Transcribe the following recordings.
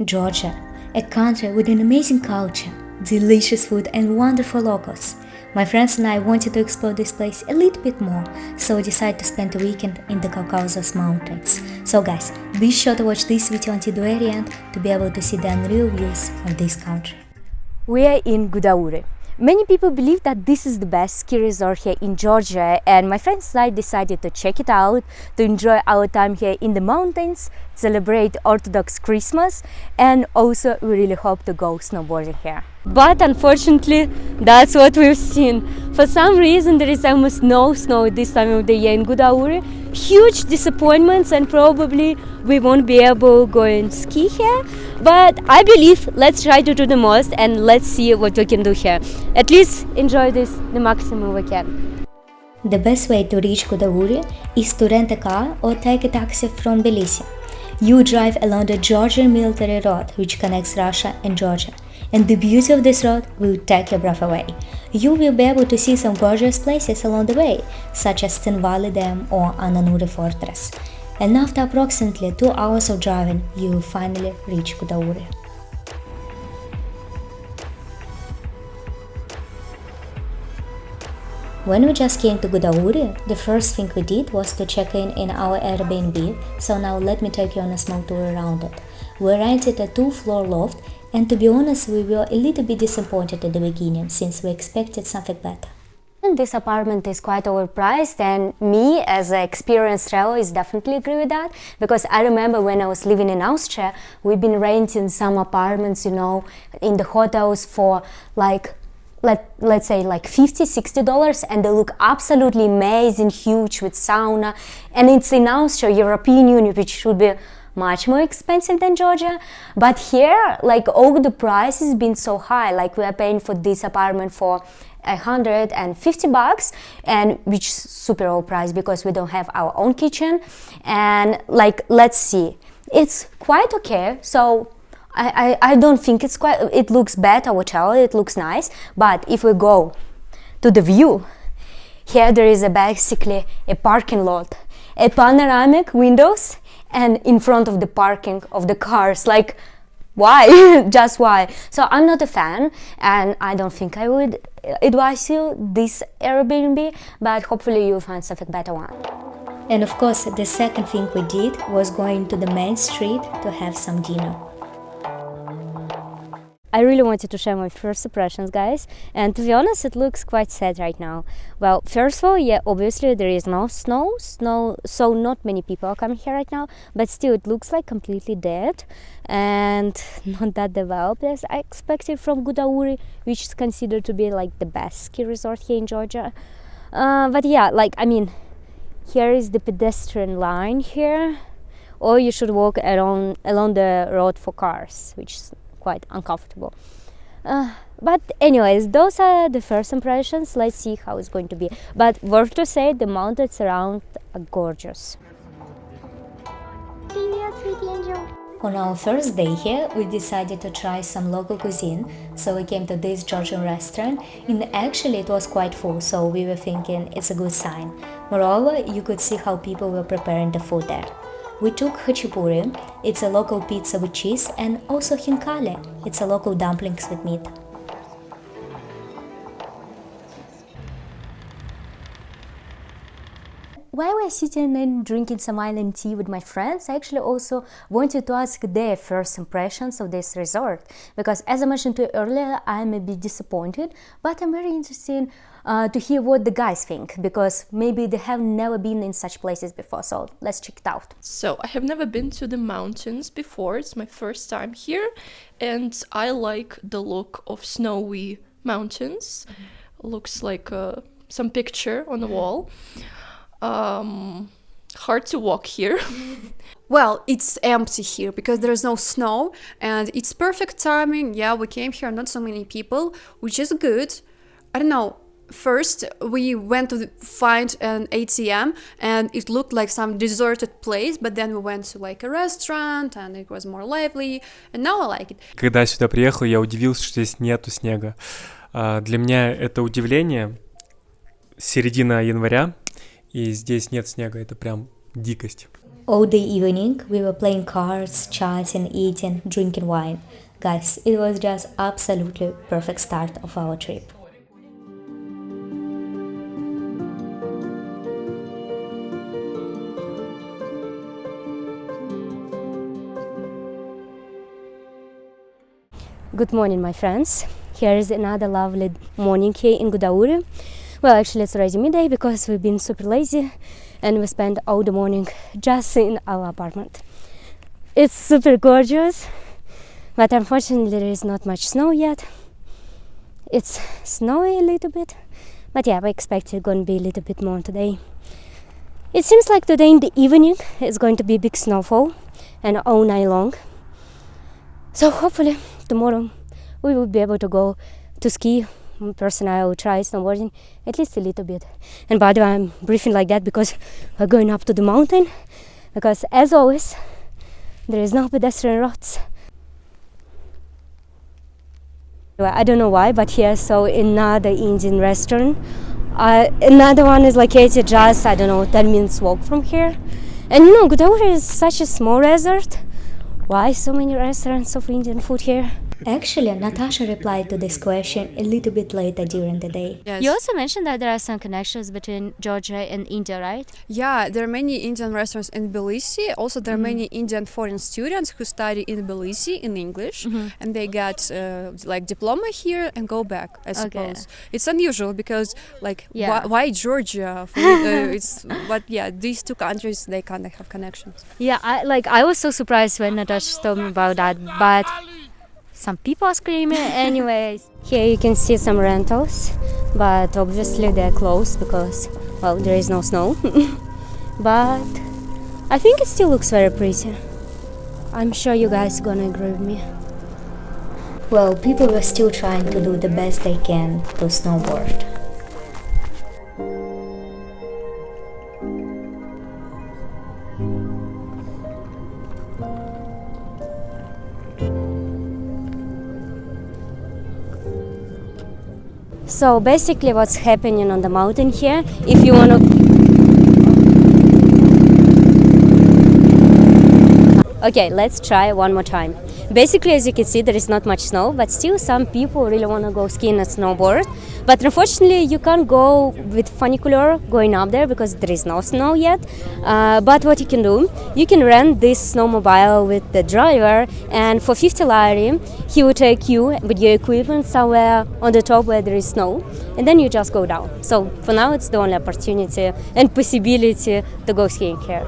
Georgia, a country with an amazing culture, delicious food and wonderful locals. My friends and I wanted to explore this place a little bit more, so we decided to spend a weekend in the Caucasus Mountains. So guys, be sure to watch this video until the very end to be able to see the unreal views of this country. We are in Gudauri. Many people believe that this is the best ski resort here in Georgia, and my friends and I decided to check it out, to enjoy our time here in the mountains, celebrate Orthodox Christmas, and also we really hope to go snowboarding here. But unfortunately, that's what we've seen. For some reason, there is almost no snow this time of the year in Gudauri. Huge disappointments, and probably we won't be able to go and ski here. But I believe let's try to do the most and let's see what we can do here. At least enjoy this the maximum we can. The best way to reach Gudauri is to rent a car or take a taxi from Tbilisi. You drive along the Georgian military road which connects Russia and Georgia. And the beauty of this road will take your breath away. You will be able to see some gorgeous places along the way, such as Tin Valley Dam or Ananuri Fortress. And after approximately 2 hours of driving, you will finally reach Gudauri. When we just came to Gudauri, the first thing we did was to check in our Airbnb, so now let me take you on a small tour around it. We rented a 2-floor loft, and to be honest, we were a little bit disappointed at the beginning since we expected something better. This apartment is quite overpriced, and me as an experienced traveler is definitely agree with that, because I remember when I was living in Austria, we've been renting some apartments, in the hotels for let's say like $50-60, and they look absolutely amazing, huge, with sauna, and it's in Austria, European Union, which should be much more expensive than Georgia. But here, all the prices been so high, we are paying for this apartment for $150, and which is super overpriced because we don't have our own kitchen. And let's see, it's quite okay. So I don't think it looks bad, our hotel, it looks nice. But if we go to the view, here there is basically a parking lot, a panoramic windows, and in front of the parking of the cars, why? Just why? So I'm not a fan, and I don't think I would advise you this Airbnb, but hopefully you'll find something better one. And of course, the second thing we did was going to the main street to have some dinner. I really wanted to share my first impressions, guys, and to be honest, it looks quite sad right now. Well, first of all, yeah, obviously there is no snow, so not many people are coming here right now, but still it looks like completely dead and not that developed as I expected from Gudauri, which is considered to be the best ski resort here in Georgia. But yeah, here is the pedestrian line here, or you should walk along the road for cars, which is quite uncomfortable. But anyways, those are the first impressions. Let's see how it's going to be. But worth to say, the mountains around are gorgeous. On our first day here, we decided to try some local cuisine, so we came to this Georgian restaurant, and actually it was quite full, so we were thinking it's a good sign. Moreover, you could see how people were preparing the food there. We took khachapuri, it's a local pizza with cheese, and also khinkali, it's a local dumplings with meat. While we're sitting and drinking some island tea with my friends, I actually also wanted to ask their first impressions of this resort, because as I mentioned to you earlier, I'm a bit disappointed, but I'm very interested to hear what the guys think, because maybe they have never been in such places before, so let's check it out. So I have never been to the mountains before, it's my first time here, and I like the look of snowy mountains. Looks like some picture on the wall. Hard to walk here. Well, it's empty here because there is no snow, and it's perfect timing. Yeah, we came here, not so many people, which is good. I don't know. First, we went to find an ATM, and it looked like some deserted place, but then we went to a restaurant, and it was more lively, and now I like it. Когда я сюда приехал, я удивился, что здесь нету снега. Для меня это удивление. Середина января, и здесь нет снега, это прям дикость. All the evening, we were playing cards, chatting, eating, drinking wine. Guys, it was just absolutely perfect start of our trip. Good morning, my friends. Here is another lovely morning here in Gudauri. Well, actually, it's already midday because we've been super lazy and we spent all the morning just in our apartment. It's super gorgeous, but unfortunately there is not much snow yet. It's snowy a little bit, but yeah, we expect it's going to be a little bit more today. It seems like today in the evening it's going to be a big snowfall and all night long. So hopefully tomorrow we will be able to go to ski. Personally, I will try snowboarding at least a little bit. And by the way, I'm briefing like that because we're going up to the mountain. Because as always, there is no pedestrian roads. I don't know why, but here I saw another Indian restaurant. Another one is located just, 10 minutes walk from here. And Gudauri is such a small resort. Why so many restaurants of Indian food here? Actually, Natasha replied to this question a little bit later during the day. Yes. You also mentioned that there are some connections between Georgia and India, right? Yeah, there are many Indian restaurants in Tbilisi. Also, there are many Indian foreign students who study in Tbilisi in English, and they got diploma here and go back, I suppose. It's unusual because why Georgia? These two countries, they kind of have connections. Yeah, I was so surprised when Natasha told me about that, but some people are screaming. Anyways, here you can see some rentals, but obviously they're closed because, well, there is no snow. But I think it still looks very pretty. I'm sure you guys are gonna agree with me. Well, people were still trying to do the best they can to snowboard. So basically what's happening on the mountain here, if you want to... Okay, let's try one more time. Basically, as you can see, there is not much snow, but still some people really want to go skiing and snowboard. But unfortunately, you can't go with funicular going up there because there is no snow yet. But what you can do, you can rent this snowmobile with the driver, and for 50 lari, he will take you with your equipment somewhere on the top where there is snow, and then you just go down. So for now, it's the only opportunity and possibility to go skiing here.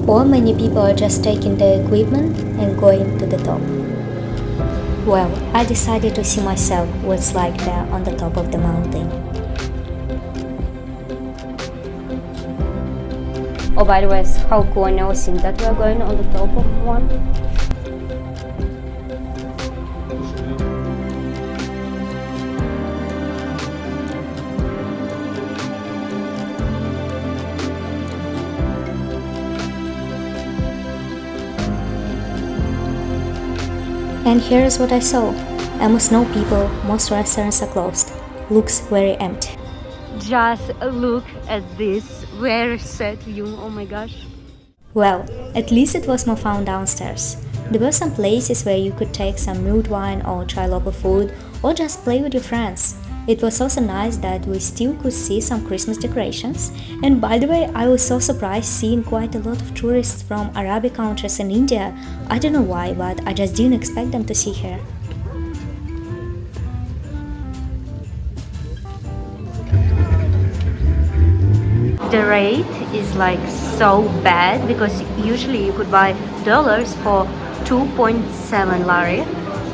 Or many people are just taking their equipment and going to the top. Well, I decided to see myself what's like there on the top of the mountain. Oh, by the way, how cool, I never seen that we're going on the top of one. And here's what I saw. Almost no people, most restaurants are closed. Looks very empty. Just look at this very sad view, oh my gosh. Well, at least it was more fun downstairs. There were some places where you could take some mulled wine or try local food or just play with your friends. It was also nice that we still could see some Christmas decorations. And by the way, I was so surprised seeing quite a lot of tourists from Arabic countries in India. I don't know why, but I just didn't expect them to see here. The rate is so bad because usually you could buy dollars for 2.7 lari,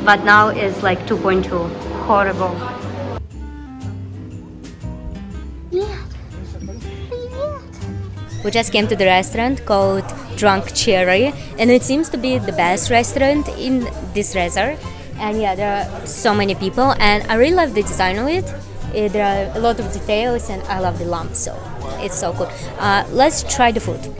but now it's 2.2. Horrible. We just came to the restaurant called Drunk Cherry, and it seems to be the best restaurant in this resort. And yeah, there are so many people, and I really love the design of it. There are a lot of details, and I love the lamp, so it's so cool. Let's try the food.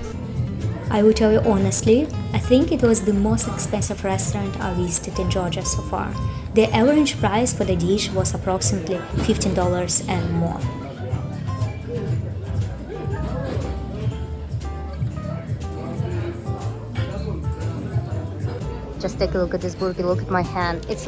I will tell you honestly, I think it was the most expensive restaurant I visited in Georgia so far. The average price for the dish was approximately $15 and more. Just take a look at this burger. Look at my hand. It's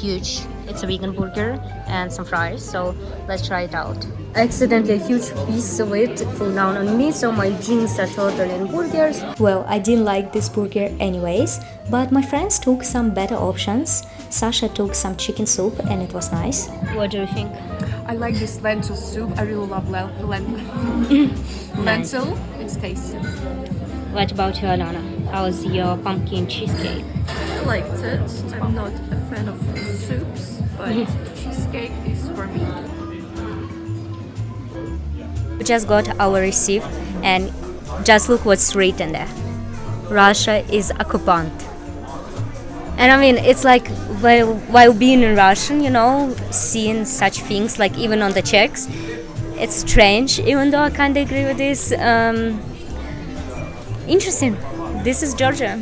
huge. It's a vegan burger and some fries. So let's try it out. Accidentally, a huge piece of it fell down on me, so my jeans are totally in burgers. Well, I didn't like this burger anyways, but my friends took some better options. Sasha took some chicken soup and it was nice. What do you think? I like this lentil soup. I really love lentil. It's tasty. What about you, Alana? How's your pumpkin cheesecake? I liked it. I'm not a fan of soups, but cheesecake is for me. We just got our receipt and just look what's written there. Russia is occupant. And I mean, it's like while being in Russian, you know, seeing such things, like even on the checks, it's strange, even though I kind of agree with this. Interesting. This is Georgia.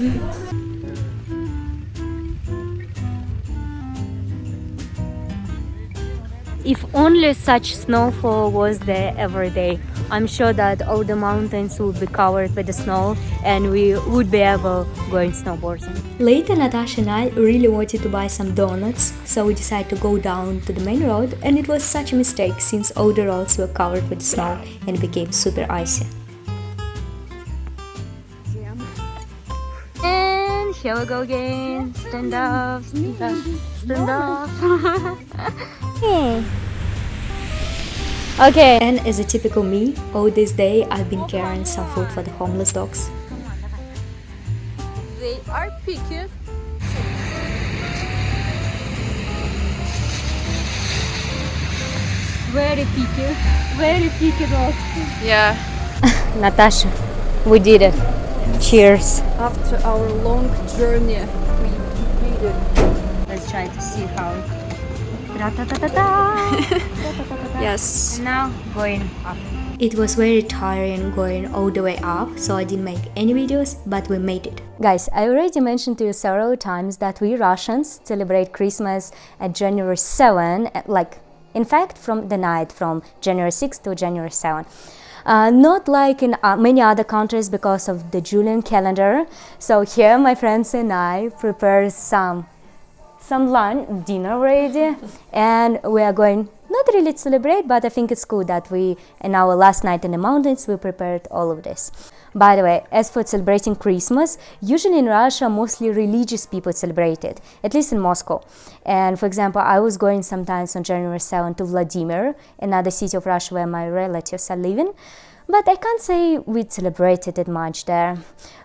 If only such snowfall was there every day, I'm sure that all the mountains would be covered with the snow and we would be able going snowboarding. Later, Natasha and I really wanted to buy some donuts, so we decided to go down to the main road, and it was such a mistake since all the roads were covered with snow and became super icy. And here we go again. Stand up, stand up, stand up. Okay, and as a typical me, all this day I've been carrying some food for the homeless dogs. They are picky. Very picky dogs. Yeah. Natasha, we did it. Cheers. After our long journey, we did it. Let's try to see how. Yes. And now going up. It was very tiring going all the way up, so I didn't make any videos, but we made it. Guys, I already mentioned to you several times that we Russians celebrate Christmas at January 7, in fact, from the night from January 6 to January 7. Not like in many other countries because of the Julian calendar. So here my friends and I prepared some lunch, dinner ready, and we are going not really to celebrate, but I think it's cool that we, in our last night in the mountains, we prepared all of this. By the way, as for celebrating Christmas, usually in Russia, mostly religious people celebrate it, at least in Moscow. And for example, I was going sometimes on January 7 to Vladimir, another city of Russia where my relatives are living. But I can't say we celebrated it much there.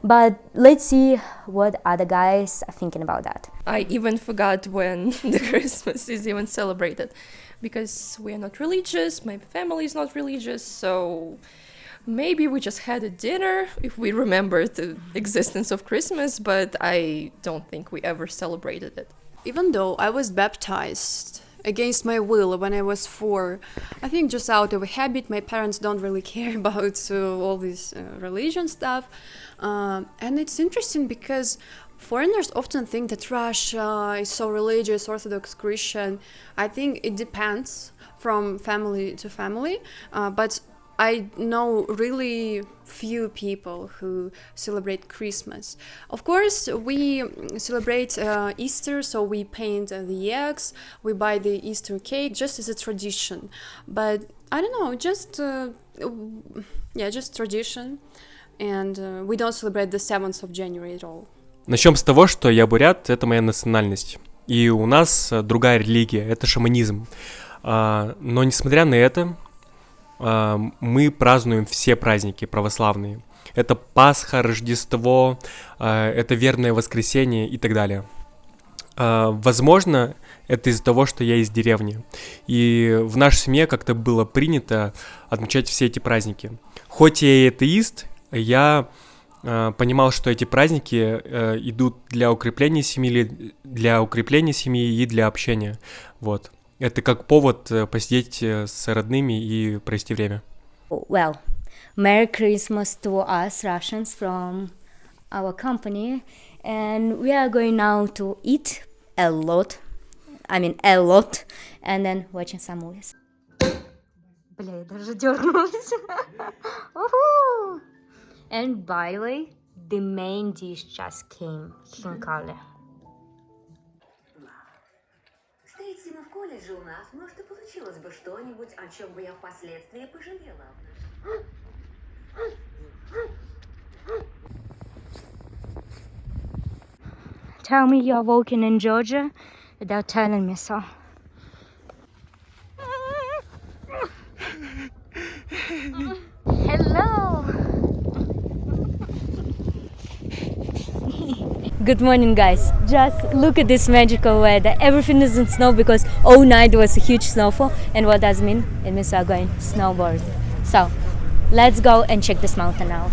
But let's see what other guys are thinking about that. I even forgot when the Christmas is even celebrated, because we are not religious, my family is not religious, so maybe we just had a dinner if we remember the existence of Christmas, but I don't think we ever celebrated it. Even though I was baptized against my will when I was 4, I think just out of a habit. My parents don't really care about all this religion stuff. And it's interesting because foreigners often think that Russia is so religious, Orthodox Christian. I think it depends from family to family, but I know really few people who celebrate Christmas. Of course, we celebrate Easter, so we paint the eggs, we buy the Easter cake just as a tradition. But I don't know, just tradition. And we don't celebrate the 7th of January at all. Начнем с того, что я бурят, это моя национальность. И у нас другая религия, это шаманизм. Но несмотря на это, мы празднуем все праздники православные. Это Пасха, Рождество, это верное воскресенье и так далее. Возможно, это из-за того, что я из деревни. И в нашей семье как-то было принято отмечать все эти праздники. Хоть я и атеист, я понимал, что эти праздники идут для укрепления семьи и для общения. Вот. Это как повод посидеть с родными и провести время. Well, Merry Christmas to us Russians from our company, and we are going now to eat a lot, and then watching some movies. Бля, я даже дернулась. And by the way, The main dish just came, хинкали. Стоите мы в колледже у нас, может и получилось бы что-нибудь, о чем бы я впоследствии пожалела. Tell me you're walking in Georgia without telling me so. Hello! Good morning, guys. Just look at this magical weather. Everything is in snow because all night was a huge snowfall. And what does it mean? It means we are going snowboard. So, let's go and check this mountain out.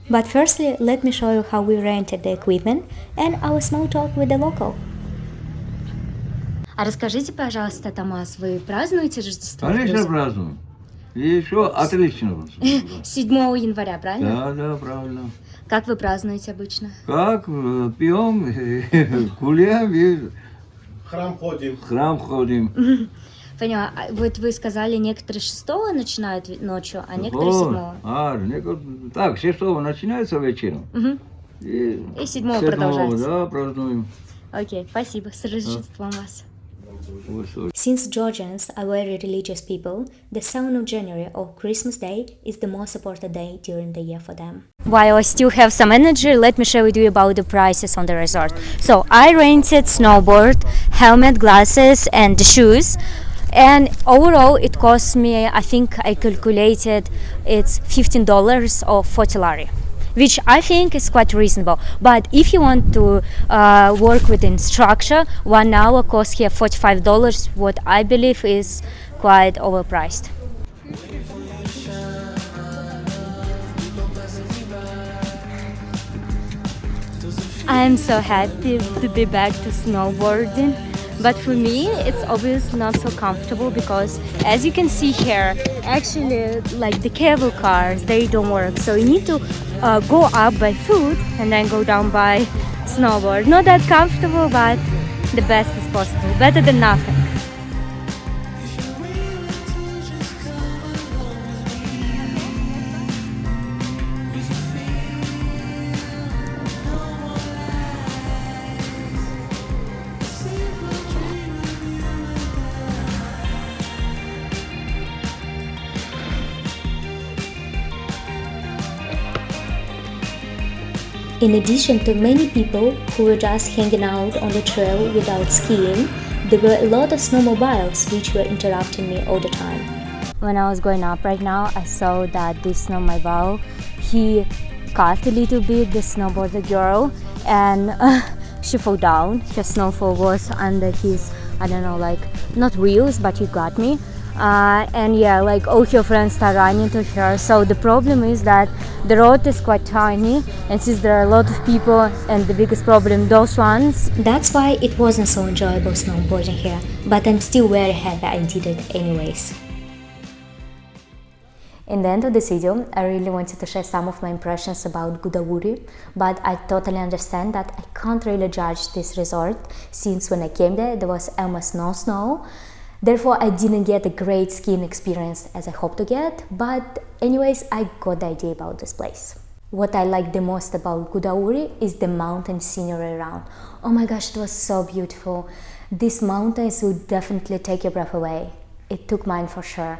But firstly, let me show you how we rented the equipment and our small talk with the local. А расскажите, пожалуйста, Томас, вы празднуете Рождество? Конечно, празднуем. И еще отлично. 7 января, правильно? Да, правильно. Как вы празднуете обычно? Как? Пьем, гуляем и в храм ходим. Поняла. Вот вы сказали, некоторые 6 начинают ночью, а некоторые 7. Так, 6 начинается вечером. И 7 продолжается. Да, празднуем. Окей, спасибо. С Рождеством вас. Since Georgians are very religious people, the 7th of January or Christmas Day is the most important day during the year for them. While I still have some energy, let me share with you about the prices on the resort. So I rented snowboard, helmet, glasses and the shoes. And overall it cost me, I think I calculated it's $15 or 40 lari, which I think is quite reasonable. But if you want to work with instructor, 1 hour costs here $45, what I believe is quite overpriced. I am so happy to be back to snowboarding. But for me, it's obviously not so comfortable because, as you can see here, actually, like the cable cars, they don't work. So you need to go up by foot and then go down by snowboard. Not that comfortable, but the best is possible. Better than nothing. In addition to many people who were just hanging out on the trail without skiing, there were a lot of snowmobiles which were interrupting me all the time. When I was going up right now, I saw that this snowmobile, he cut a little bit the snowboarder girl and she fell down. Her snowfall was under his, I don't know, like not wheels, but you got me. And yeah, like all her friends start running to her. So the problem is that the road is quite tiny, and since there are a lot of people, and the biggest problem, those ones. That's why it wasn't so enjoyable snowboarding here. But I'm still very happy I did it anyways. In the end of this video, I really wanted to share some of my impressions about Gudauri, but I totally understand that I can't really judge this resort since when I came there was almost no snow. Therefore, I didn't get a great skiing experience as I hoped to get, but anyways, I got the idea about this place. What I like the most about Gudauri is the mountain scenery around. Oh my gosh, it was so beautiful. These mountains would definitely take your breath away. It took mine for sure.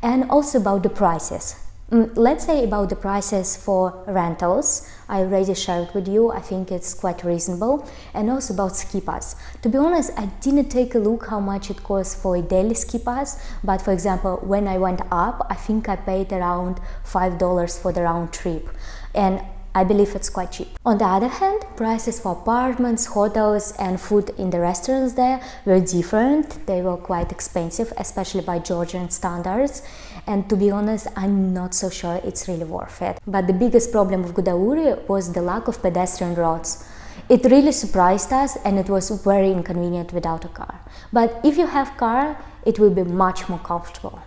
And also about the prices. Let's say about the prices for rentals. I already shared with you, I think it's quite reasonable. And also about ski pass. To be honest, I didn't take a look how much it costs for a daily ski pass, but for example, when I went up, I think I paid around $5 for the round trip. And I believe it's quite cheap. On the other hand, prices for apartments, hotels and food in the restaurants there were different. They were quite expensive, especially by Georgian standards. And to be honest, I'm not so sure it's really worth it. But the biggest problem of Gudauri was the lack of pedestrian roads. It really surprised us and it was very inconvenient without a car. But if you have a car, it will be much more comfortable.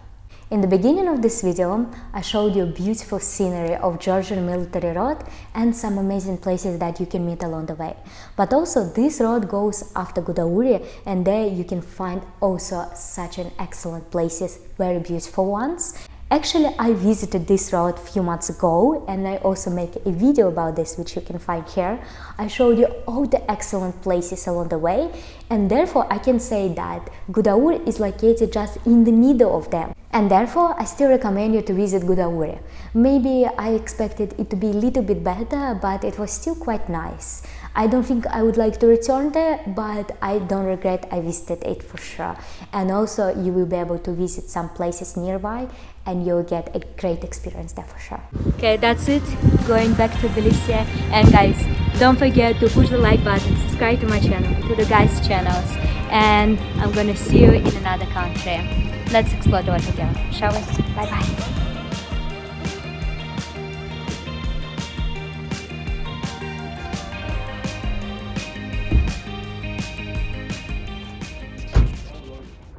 In the beginning of this video, I showed you beautiful scenery of Georgian military road and some amazing places that you can meet along the way. But also this road goes after Gudauri and there you can find also such an excellent places, very beautiful ones. Actually, I visited this road a few months ago, and I also make a video about this, which you can find here. I showed you all the excellent places along the way, and therefore I can say that Gudauri is located just in the middle of them. And therefore, I still recommend you to visit Gudauri. Maybe I expected it to be a little bit better, but it was still quite nice. I don't think I would like to return there, but I don't regret I visited it for sure. And also, you will be able to visit some places nearby, and you'll get a great experience there for sure. Okay, that's it. Going back to Galicia. And guys, don't forget to push the like button, subscribe to my channel, to the guys' channels, and I'm gonna see you in another country. Let's explore the world together, shall we? Bye bye.